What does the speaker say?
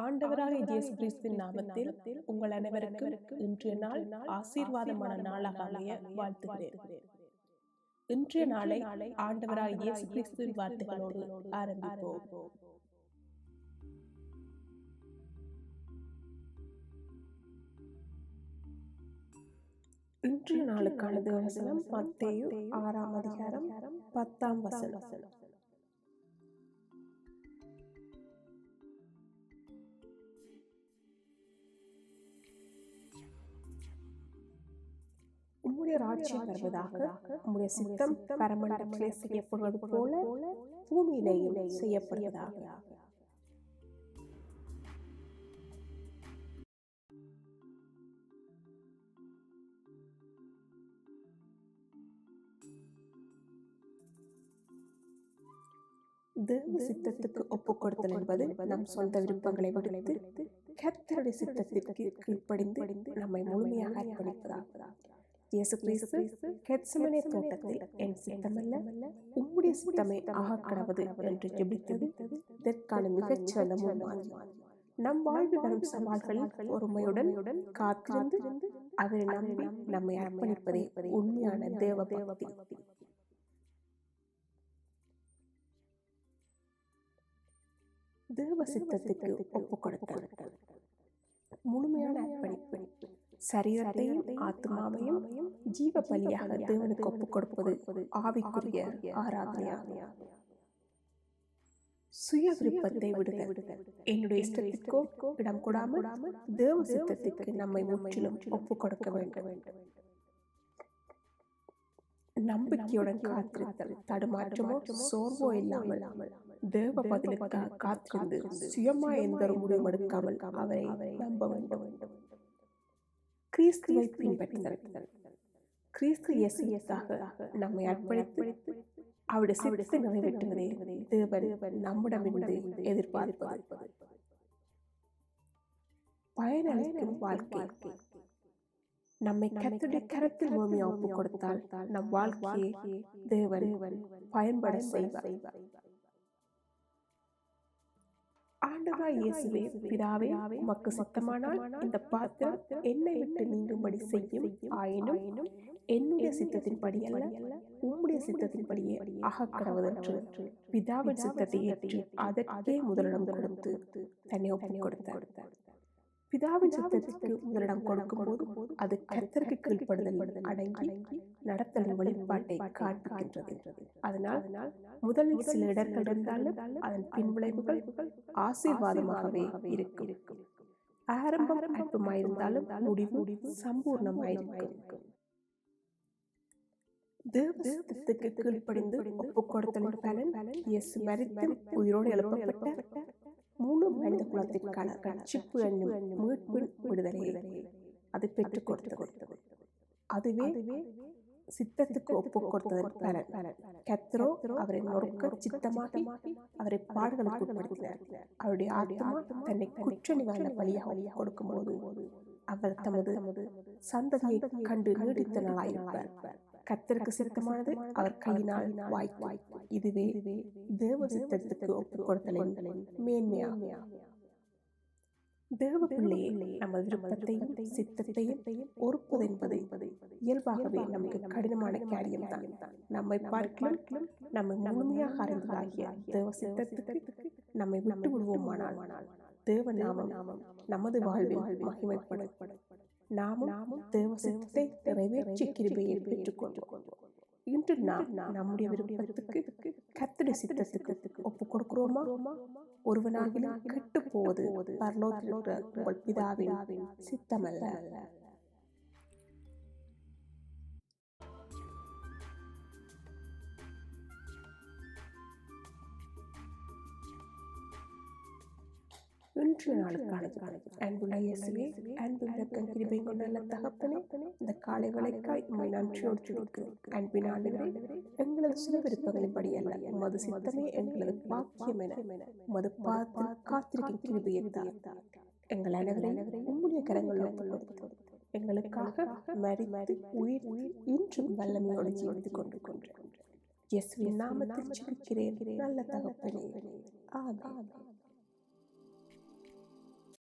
ஆண்டவராகிய இயேசு கிறிஸ்துவின் நாமத்தில் உங்கள் அனைவருக்கும் இன்றைய நாள் ஆசீர்வாதமான நாளாக அமைய வாழ்த்துகிறேன். இன்றைய நாளை ஆண்டவராகிய இயேசு கிறிஸ்துவின் வார்த்தைகளோடு ஆரம்பிப்போம். இன்றைய நாளுக்கான தேவவசனம் மத்தேயு 6ஆம் அதிகாரம் 10ஆம் வசனம். உம்முடைய ராஜ்யம் வருவதாக, உம்முடைய சித்தம் பரமண்டலத்திலே செய்யப்படுவது போல பூமியிலேயும் செய்யப்படுவதாக. தேவ சித்தத்துக்கு ஒப்புக் கொடுத்தல் என்பது நம் சொந்த விருப்பங்களை விடுத்து கர்த்தருடைய சித்தத்திற்கு கீழ்ப்படிந்து நம்மை முழுமையாக அர்ப்பணிப்பதாகும். இயேசு கிறிஸ்து கெத்செமனே தோட்டத்தில் என் சித்தமல்ல உம்முடைய சித்தமே ஆகக்கடவது என்று ஜெபித்தது இதற்கான மிகச்சிறந்த முன்மாதிரி. நம் வாழ்வில் வரும் சவால்களில் பொறுமையுடன் காத்திருந்து அவரை நம்பி நம்மை அர்ப்பணிப்பதே உண்மையான தேவ பக்தி. தேவ சித்தத்துக்கு ஒப்புக் கொடுத்தல் முழுமையான அர்ப்பணிப்பு. சரீரத்தையும் ஆத்மாவையும் ஜீவ பலியாக தேவனுக்கு ஒப்புக் கொடுப்பது ஆவிக்குரிய ஆராதனையாகும். சுய விருப்பத்தை விடுதல். என்னுடைய இஷ்டத்திற்கோ இடம் கொடாமல் தேவ சித்தத்துக்கு நம்மை முற்றிலும் ஒப்புக் கொடுக்க வேண்டும். நம்பிக்கையுடன் காத்திருத்தல். தடுமாற்றமோ சோர்வோ இல்லாமல் தேவ பதிலுக்காக காத்திருந்து சுயமா எந்த ஒரு முடிவும் எடுக்காமல் அவரை நம்ப வேண்டும். கிறிஸ்துவை பின்பற்றுதல். கிறிஸ்து இயேசுவுக்காக நம்மை அர்ப்பணித்து அவருடைய சித்தத்தை நிறைவேற்றுவதே தேவன் நம்மிடமிருந்து எதிர்பார்ப்பது. பயனளிக்கும் வாழ்க்கை. நம்மை கர்த்தருடைய கரத்தில் முழுமையாக ஒப்புக் கொடுத்தால் நம் வாழ்க்கையை தேவன் பயன்பட செய்வார். ஆண்டவராகிய இயேசுவே, பிதாவே, உமக்கு சித்தமானால் இந்த பாத்திரம் என்னை விட்டு நீங்கும்படி செய்யும். ஆயினும் என்னுடைய சித்தத்தின்படி அல்ல உம்முடைய சித்தத்தின்படியே ஆகக்கடவதென்று பிதாவின் சித்தத்தை ஏற்று அதற்கே முதலிடம் கொடுத்து தன்னை ஒப்புக் கொடுத்தார். பிதாவின் சித்தத்திற்கு முதலிடம் கொடுக்கும் போது அது கர்த்தருக்கு கீழ்ப்படுதல் அடங்கி நடத்தலின் வெளிப்பாட்டை காண்பிக்கின்றது. அதனால் முதலில் சில இடர்கள் இருந்தாலும் அதன் பின்விளைவுகள் ஆசீர்வாதமாகவே இருக்கும். ஆரம்பம் அற்பமாயிருந்தாலும் முடிவு சம்பூர்ணமாயிருக்கும். தேவத்துக்கு கீழ்ப்படிந்து ஒப்புக் கொடுத்தலின் பலன் இயேசு மரித்து உயிரோடு எழுப்பப்பட்ட முழு மனித குலத்திற்கான ரட்சிப்பு என்னும் மீட்பின் விடுதலையை அது பெற்றுக் கொடுத்தது. அதுவே சித்தத்துக்கு ஒப்புக் கொடுத்ததன் பலன். கர்த்தரோ அவரை நொறுக்க சித்தமாகி அவரை பாடுகளுக்கு உட்படுத்தினார். அவருடைய ஆத்மா தன்னை குற்ற நிவாரண பலியாக கொடுக்கும் போது அவர் தமது சந்ததியை கண்டு நீடித்த நாளாயிருப்பார். கர்த்தருக்கு சித்தமானது அவர் கையினால் வாய்ப்பாய். இதுவே தேவ சித்தத்துக்கு ஒப்புக் கொடுத்தலின் மேன்மையாகும். தேவ பிள்ளையே, நமது விருப்பத்தையும் சித்தத்தையும் பொறுப்பது என்பது இயல்பாகவே நமக்கு கடினமான காரியம்தான். நம்மை பார்க்கலாம் நம்மை முழுமையாக அறிந்ததாகிய தேவ சித்தத்துக்கு நம்மை விட்டு விடுவோமானால் தேவ நாமம் நமது வாழ்வில் மகிமைப்படும். நாமும் தேவ சித்தத்தை நிறைவேற்றிய கிருபையை பெற்றுக்கொள்வோம். இன்று நாம் நம்முடைய விருப்பத்துக்கு கர்த்தருடைய சித்தத்துக்கு ஒப்புக் கொடுக்கிறோமா? ஒருவனாகிலும் கெட்டு போவது பரலோகத்தில் உங்கள் பிதாவின் சித்தமல்ல. இன்றைய நாளுக்கான அன்புள்ள இயேசுவே, அன்புள்ள கிருபை கொண்ட நல்ல தகப்பனே, இந்த காலை வேளைக்காய் உம்மை நன்றியோடு துதிக்கிறோம். அன்பின் ஆண்டவரே, எங்களது சுய விருப்பங்களின்படி அல்ல உமது சித்தமே எங்களது பாக்கியம் என உமது பாதத்தில் காத்திருக்கும் கிருபையை தார். எங்கள் அனைவரையும் உம்முடைய கரங்களில் ஒப்புக்கொடுத்து எங்களுக்காக மரித்து உயிர் இன்றும் வல்லமையோடு ஜீவித்துக் கொண்டிருக்கின்றோம். இயேசுவின் நாமத்தில் ஜெபிக்கிறேன் நல்ல தகப்பனே. ஆமென்.